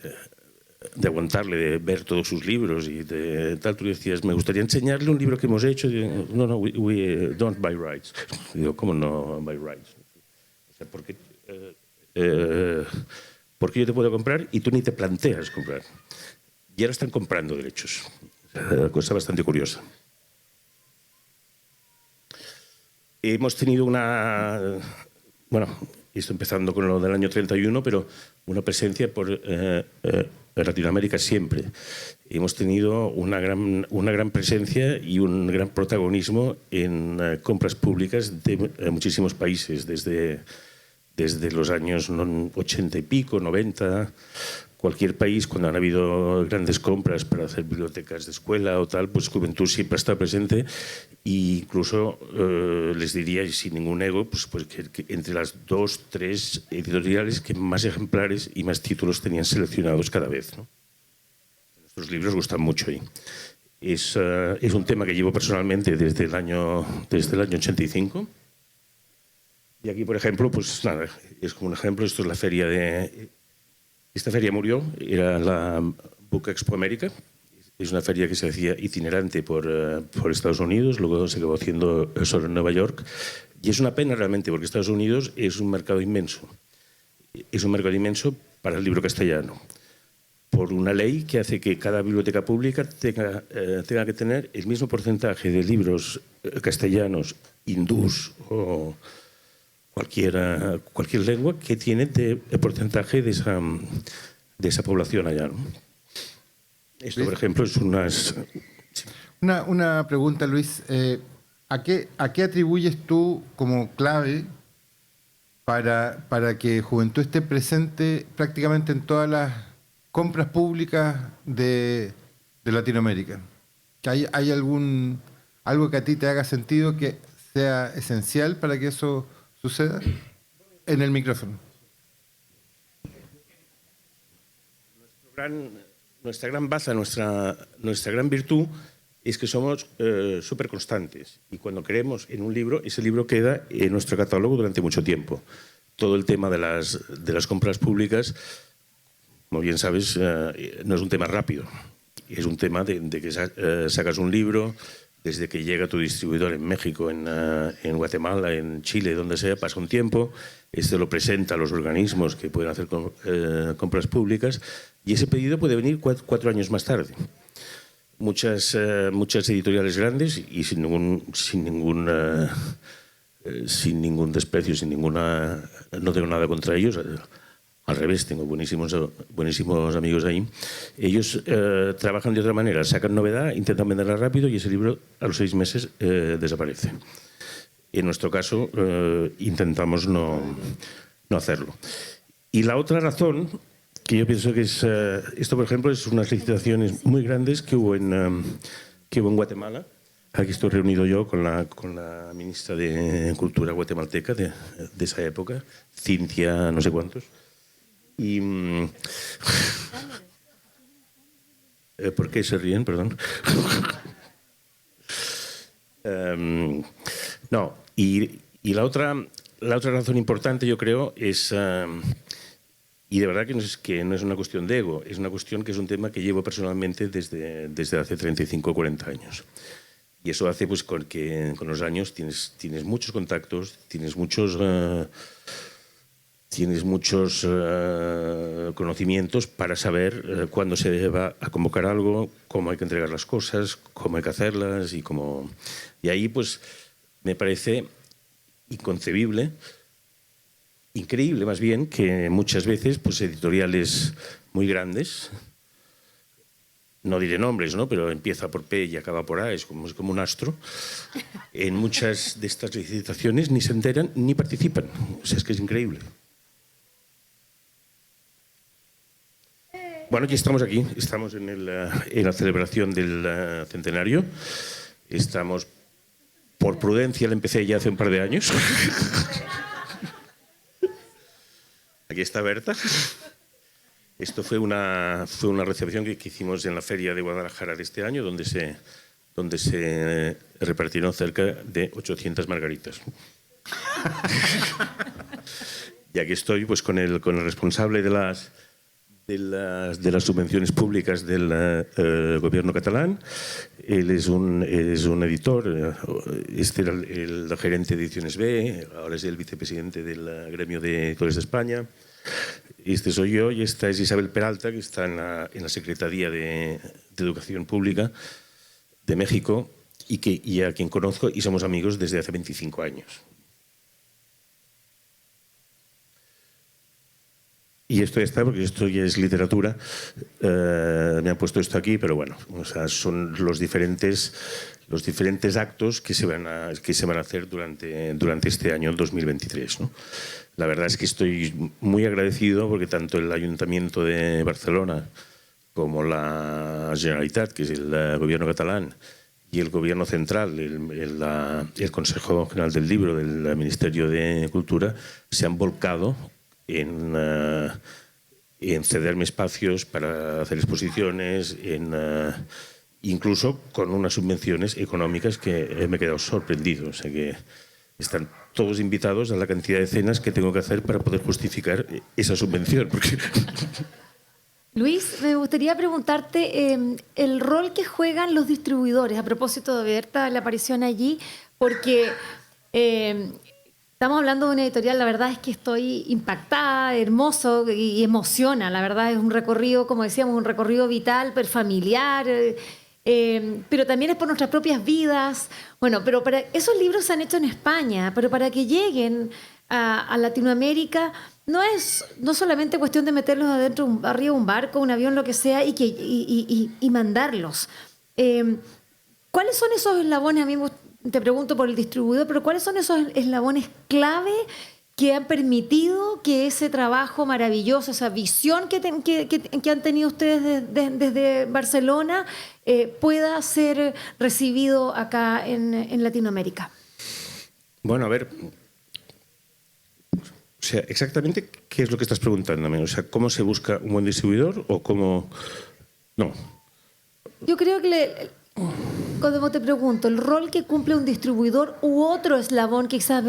aguantarle, de ver todos sus libros y de tal, tú decías, me gustaría enseñarle un libro que hemos hecho. Y, no, we don't buy rights. Y digo, ¿cómo no buy rights? O sea, porque yo te puedo comprar y tú ni te planteas comprar. Y ahora están comprando derechos. O Una cosa bastante curiosa. Hemos tenido bueno, esto empezando con lo del año 31, pero una presencia por Latinoamérica siempre. Hemos tenido una gran presencia y un gran protagonismo en compras públicas de muchísimos países, desde los años 80 y pico, 90. Cualquier país, cuando han habido grandes compras para hacer bibliotecas de escuela o tal, pues Juventud siempre está presente. E incluso les diría, y sin ningún ego, pues que entre las 2, 3 editoriales que más ejemplares y más títulos tenían seleccionados cada vez, ¿no? Nuestros libros gustan mucho y es un tema que llevo personalmente desde el año 85. Y aquí, por ejemplo, pues nada, es como un ejemplo. Esto es la feria de... Esta feria murió, era la Book Expo América. Es una feria que se hacía itinerante por Estados Unidos, luego se acabó haciendo solo en Nueva York. Y es una pena realmente, porque Estados Unidos es un mercado inmenso. Es un mercado inmenso para el libro castellano, por una ley que hace que cada biblioteca pública tenga que tener el mismo porcentaje de libros castellanos, hindús o cualquier lengua que tiene el porcentaje de esa población allá, ¿no? Esto, por ejemplo, es una pregunta, Luis. ¿A qué atribuyes tú como clave para que Juventud esté presente prácticamente en todas las compras públicas de Latinoamérica? ¿Hay algo que a ti te haga sentido que sea esencial para que eso suceda? En el micrófono. Nuestra gran baza, nuestra gran virtud es que somos súper constantes. Y cuando creemos en un libro, ese libro queda en nuestro catálogo durante mucho tiempo. Todo el tema de las compras públicas, como bien sabes, no es un tema rápido. Es un tema de que sacas un libro, desde que llega tu distribuidor en México, en Guatemala, en Chile, donde sea, pasa un tiempo, lo presenta a los organismos que pueden hacer compras públicas y ese pedido puede venir 4 años más tarde. Muchas editoriales grandes y sin ningún desprecio, no tengo nada contra ellos. Al revés, tengo buenísimos amigos ahí. Ellos trabajan de otra manera, sacan novedad, intentan venderla rápido y ese libro a los 6 meses desaparece. En nuestro caso, intentamos no hacerlo. Y la otra razón, que yo pienso que es... esto, por ejemplo, es unas licitaciones muy grandes que hubo en Guatemala. Aquí estoy reunido yo con la ministra de Cultura guatemalteca de esa época, Cintia no sé cuántos. Y, ¿por qué se ríen? Perdón. No, y la otra razón importante, yo creo, es... y de verdad que no es una cuestión de ego, es una cuestión que es un tema que llevo personalmente desde hace 35 o 40 años. Y eso hace pues, que con los años tienes muchos contactos, tienes muchos conocimientos para saber cuándo se va a convocar algo, cómo hay que entregar las cosas, cómo hay que hacerlas y cómo... Y ahí pues me parece inconcebible, increíble más bien, que muchas veces pues editoriales muy grandes, no diré nombres, ¿no? Pero empieza por P y acaba por A, es como un astro, en muchas de estas licitaciones ni se enteran ni participan. O sea, es que es increíble. Bueno, ya estamos aquí, estamos en la celebración del centenario. Estamos, por prudencia, la empecé ya hace un par de años. Aquí está Berta. Esto fue una recepción que hicimos en la Feria de Guadalajara de este año, donde se repartieron cerca de 800 margaritas. Y aquí estoy pues, con el responsable de las subvenciones públicas del gobierno catalán. Él es un editor, este era el gerente de Ediciones B, ahora es el vicepresidente del gremio de editores de España. Este soy yo y esta es Isabel Peralta, que está en la Secretaría de de Educación Pública de México y a quien conozco y somos amigos desde hace 25 años. Y esto ya está, porque esto ya es literatura. Me han puesto esto aquí, pero bueno, o sea, son los diferentes actos que se van a hacer durante este año 2023, ¿no? La verdad es que estoy muy agradecido porque tanto el Ayuntamiento de Barcelona como la Generalitat, que es el gobierno catalán, y el gobierno central, el Consejo General del Libro del Ministerio de Cultura, se han volcado en cederme espacios para hacer exposiciones, incluso con unas subvenciones económicas que me he quedado sorprendido. O sea que están todos invitados a la cantidad de cenas que tengo que hacer para poder justificar esa subvención. Porque... Luis, me gustaría preguntarte el rol que juegan los distribuidores, a propósito de Berta, la aparición allí, porque estamos hablando de una editorial, la verdad es que estoy impactada, hermoso y emociona, la verdad es un recorrido, como decíamos, un recorrido vital, familiar, pero también es por nuestras propias vidas. Bueno, pero esos libros se han hecho en España, pero para que lleguen a Latinoamérica no solamente cuestión de meterlos adentro, arriba de un barco, un avión, lo que sea, y mandarlos. ¿Cuáles son esos eslabones? A mí te pregunto por el distribuidor, pero ¿cuáles son esos eslabones clave que han permitido que ese trabajo maravilloso, esa visión que han tenido ustedes desde Barcelona pueda ser recibido acá en Latinoamérica? Bueno, a ver, o sea, exactamente qué es lo que estás preguntándome. O sea, ¿cómo se busca un buen distribuidor o cómo...? No. Yo creo que cuando te pregunto, el rol que cumple un distribuidor u otro eslabón, quizás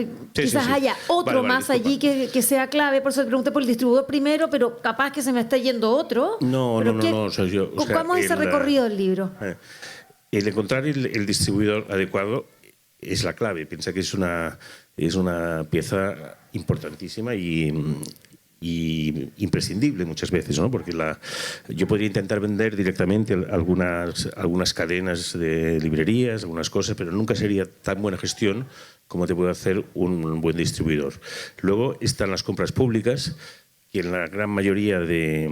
haya otro más allí que sea clave. Por eso te pregunté por el distribuidor primero, pero capaz que se me está yendo otro. No. O sea, ¿Cómo es ese recorrido del libro? El encontrar el distribuidor adecuado es la clave. Piensa que es una pieza importantísima y imprescindible muchas veces, ¿no? Porque yo podría intentar vender directamente algunas cadenas de librerías, algunas cosas, pero nunca sería tan buena gestión como te puede hacer un buen distribuidor. Luego están las compras públicas, que en la gran mayoría de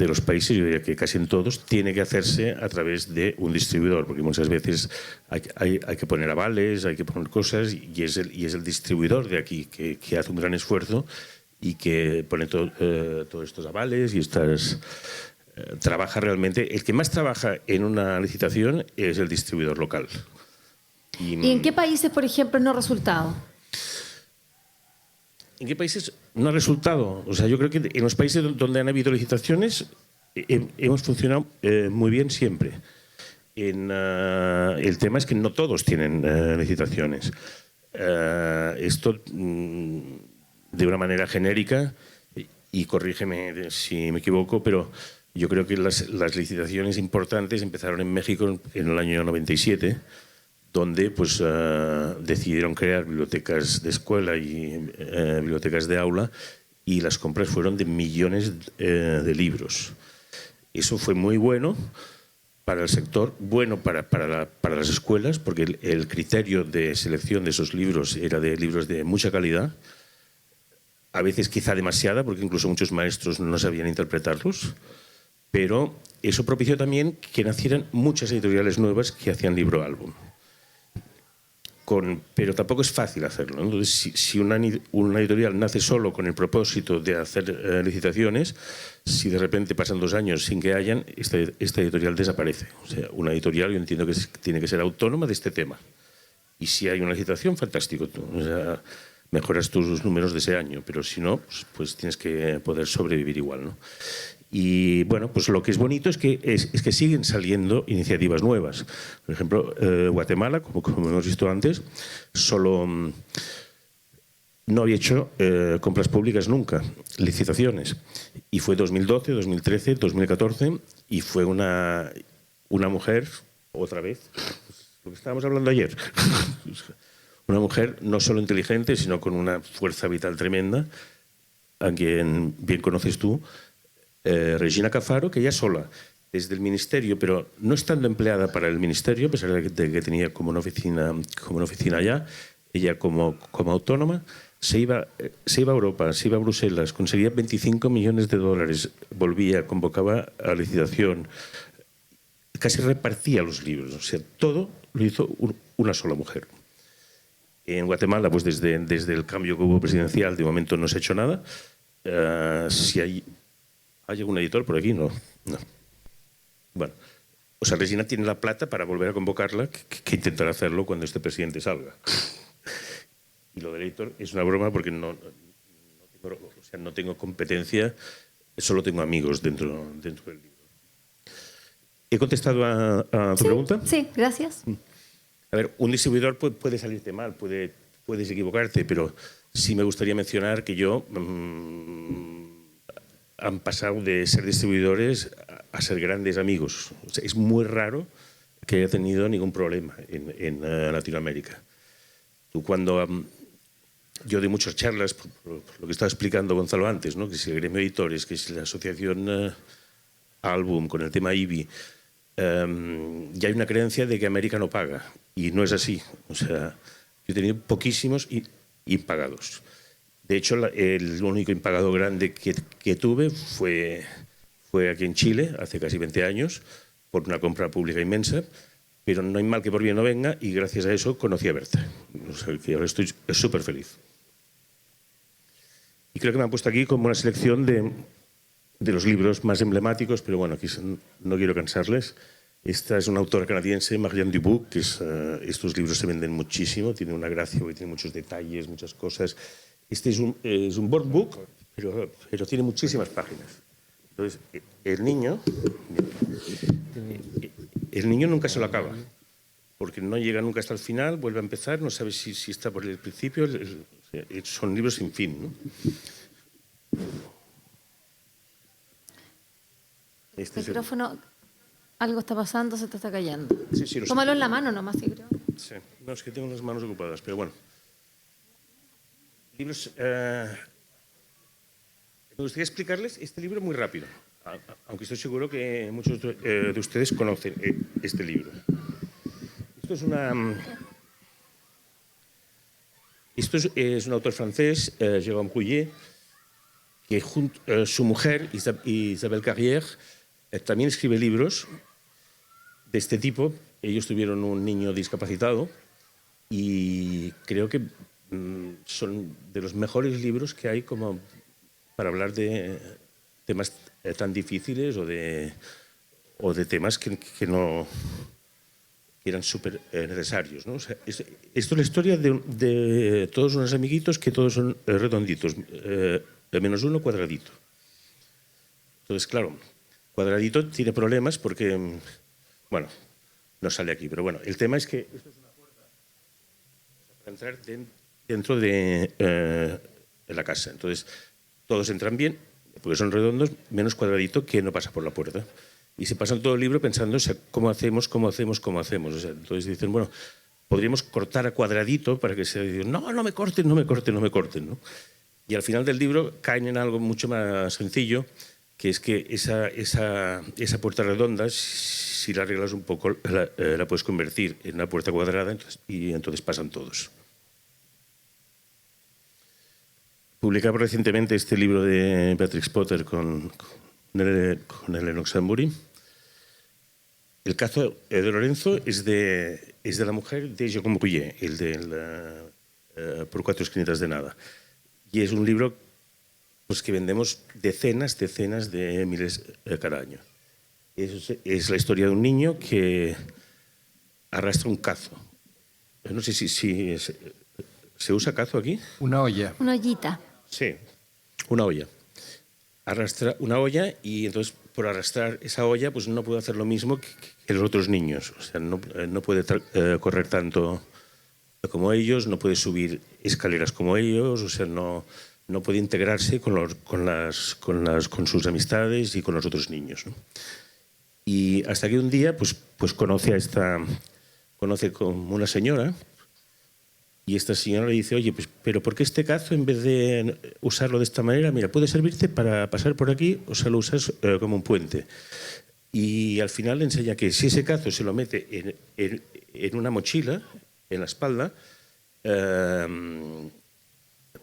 los países, yo diría que casi en todos, tiene que hacerse a través de un distribuidor, porque muchas veces hay que poner avales, hay que poner cosas, y es el distribuidor de aquí que hace un gran esfuerzo y que pone todos estos avales y trabaja realmente. El que más trabaja en una licitación es el distribuidor local. ¿Y en qué países, por ejemplo, no ha resultado? ¿En qué países no ha resultado? O sea, yo creo que en los países donde han habido licitaciones hemos funcionado muy bien siempre. El tema es que no todos tienen licitaciones. Esto... de una manera genérica, y corrígeme si me equivoco, pero yo creo que las licitaciones importantes empezaron en México en el año 97, donde pues, decidieron crear bibliotecas de escuela y bibliotecas de aula, y las compras fueron de millones de libros. Eso fue muy bueno para el sector, bueno para las escuelas, porque el criterio de selección de esos libros era de libros de mucha calidad, a veces quizá demasiada, porque incluso muchos maestros no sabían interpretarlos, pero eso propició también que nacieran muchas editoriales nuevas que hacían libro-álbum. Pero tampoco es fácil hacerlo, ¿no? Entonces, si una editorial nace solo con el propósito de hacer licitaciones, si de repente pasan 2 años sin que hayan, esta editorial desaparece. O sea, una editorial, yo entiendo que tiene que ser autónoma de este tema. Y si hay una licitación, fantástico. O sea, mejoras tus números de ese año, pero si no, pues tienes que poder sobrevivir igual, ¿no? Y bueno, pues lo que es bonito es que siguen saliendo iniciativas nuevas. Por ejemplo, Guatemala, como hemos visto antes, solo no había hecho compras públicas nunca, licitaciones. Y fue 2012, 2013, 2014, y fue una mujer, otra vez, lo que estábamos hablando ayer, una mujer no solo inteligente, sino con una fuerza vital tremenda, a quien bien conoces tú, Regina Cafaro, que ella sola desde el ministerio, pero no estando empleada para el ministerio, a pesar de que tenía como una oficina allá, ella como autónoma, se iba a Europa, se iba a Bruselas, conseguía 25 millones de dólares, volvía, convocaba a licitación, casi repartía los libros, o sea, todo lo hizo una sola mujer. En Guatemala, pues desde el cambio que hubo presidencial, de momento no se ha hecho nada. Si hay algún editor por aquí, no. Bueno, o sea, Regina tiene la plata para volver a convocarla, que intentará hacerlo cuando este presidente salga. Y lo del editor es una broma porque no tengo competencia, solo tengo amigos dentro del libro. ¿He contestado a tu pregunta? Sí, gracias. A ver, un distribuidor puede salirte mal, puedes equivocarte, pero sí me gustaría mencionar que yo han pasado de ser distribuidores a ser grandes amigos. O sea, es muy raro que haya tenido ningún problema en Latinoamérica. Tú cuando... yo doy muchas charlas, por lo que estaba explicando Gonzalo antes, ¿no? Que es el gremio de editores, que es la asociación Album con el tema IBI. Ya hay una creencia de que América no paga, y no es así. O sea, yo he tenido poquísimos impagados. De hecho, el único impagado grande que tuve fue aquí en Chile, hace casi 20 años, por una compra pública inmensa, pero no hay mal que por bien no venga, y gracias a eso conocí a Berta. O sea, que ahora estoy súper feliz. Y creo que me han puesto aquí como una selección de los libros más emblemáticos, pero bueno, aquí no quiero cansarles. Esta es una autora canadiense, Marianne Dubuc, que estos libros se venden muchísimo, tiene una gracia porque tiene muchos detalles, muchas cosas. Este es un workbook, pero tiene muchísimas páginas. Entonces, el niño nunca se lo acaba, porque no llega nunca hasta el final, vuelve a empezar, no sabe si está por el principio. Son libros sin fin, ¿no? Micrófono, algo está pasando, se te está cayendo. Sí, Tómalo en la mano nomás, sí, creo. Sí, no, es que tengo las manos ocupadas, pero bueno. Libros... me gustaría explicarles este libro muy rápido, aunque estoy seguro que muchos de ustedes conocen este libro. Esto es un autor francés, Jérôme Rouillet, que su mujer, Isabelle Carrière, también escribe libros de este tipo. Ellos tuvieron un niño discapacitado y creo que son de los mejores libros que hay como para hablar de temas tan difíciles o de temas que eran súper necesarios, ¿no? O sea, esto es la historia de todos unos amiguitos que todos son redonditos, menos uno cuadradito. Entonces, claro, cuadradito tiene problemas porque, bueno, no sale aquí, pero bueno, el tema es que esto es una puerta para entrar dentro de la casa. Entonces, todos entran bien, porque son redondos, menos cuadradito que no pasa por la puerta. Y se pasan todo el libro pensando, o sea, ¿cómo hacemos? O sea, entonces dicen, bueno, podríamos cortar a cuadradito para que se digan, no me corten, ¿no? Y al final del libro caen en algo mucho más sencillo, que es que esa puerta redonda, si la arreglas un poco, la puedes convertir en una puerta cuadrada, y entonces pasan todos. Publicaba recientemente este libro de Beatrix Potter con Ellen Oxenbury. El caso de Lorenzo es de la mujer de Jérôme Rouillet, el de Por cuatro esquinitas de nada. Y es un libro pues, que vendemos decenas de miles cada año. Es la historia de un niño que arrastra un cazo. No sé si se usa cazo aquí. Una olla. Una ollita. Sí, una olla. Arrastra una olla y entonces por arrastrar esa olla pues no puede hacer lo mismo que los otros niños. O sea, no puede correr tanto como ellos, no puede subir escaleras como ellos, o sea, no puede integrarse con sus amistades y con los otros niños, ¿no? Y hasta que un día pues conoce como una señora. Y esta señora le dice, oye, pues, pero ¿por qué este cazo en vez de usarlo de esta manera? Mira, puede servirte para pasar por aquí, o sea, lo usas como un puente. Y al final le enseña que si ese cazo se lo mete en una mochila, en la espalda,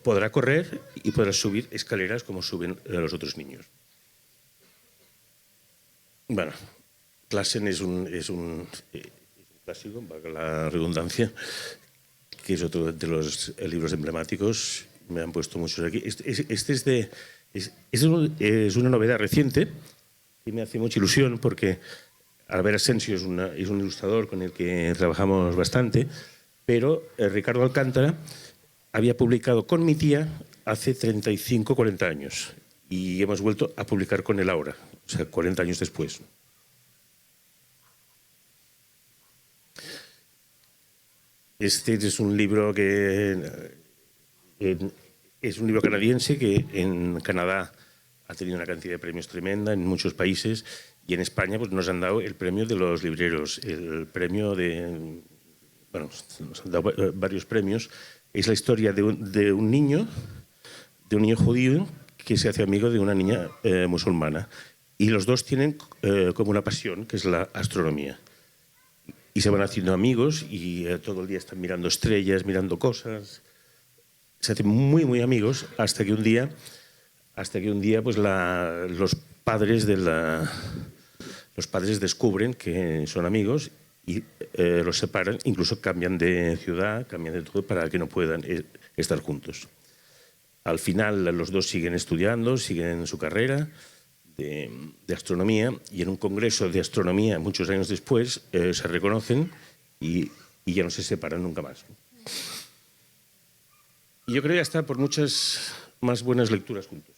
podrá correr y podrá subir escaleras como suben los otros niños. Bueno, Classen es un clásico, valga la redundancia, que es otro de los libros emblemáticos. Me han puesto muchos aquí. Este es una novedad reciente y me hace mucha ilusión porque Albert Asensio es un ilustrador con el que trabajamos bastante, pero Ricardo Alcántara había publicado con mi tía hace 35, 40 años y hemos vuelto a publicar con él ahora, o sea, 40 años después. Este es un libro es un libro canadiense que en Canadá ha tenido una cantidad de premios tremenda en muchos países y en España pues, nos han dado el premio de los libreros, el premio de... Bueno, nos han dado varios premios. Es la historia de un niño judío que se hace amigo de una niña musulmana y los dos tienen como una pasión que es la astronomía. Y se van haciendo amigos y todo el día están mirando estrellas, mirando cosas. Se hacen muy, muy amigos hasta que un día pues los padres descubren que son amigos y los separan, incluso cambian de ciudad, cambian de todo para que no puedan estar juntos. Al final los dos siguen estudiando, siguen su carrera de astronomía y en un congreso de astronomía muchos años después se reconocen y ya no se separan nunca más. Y yo creo que ya está por muchas más buenas lecturas juntos.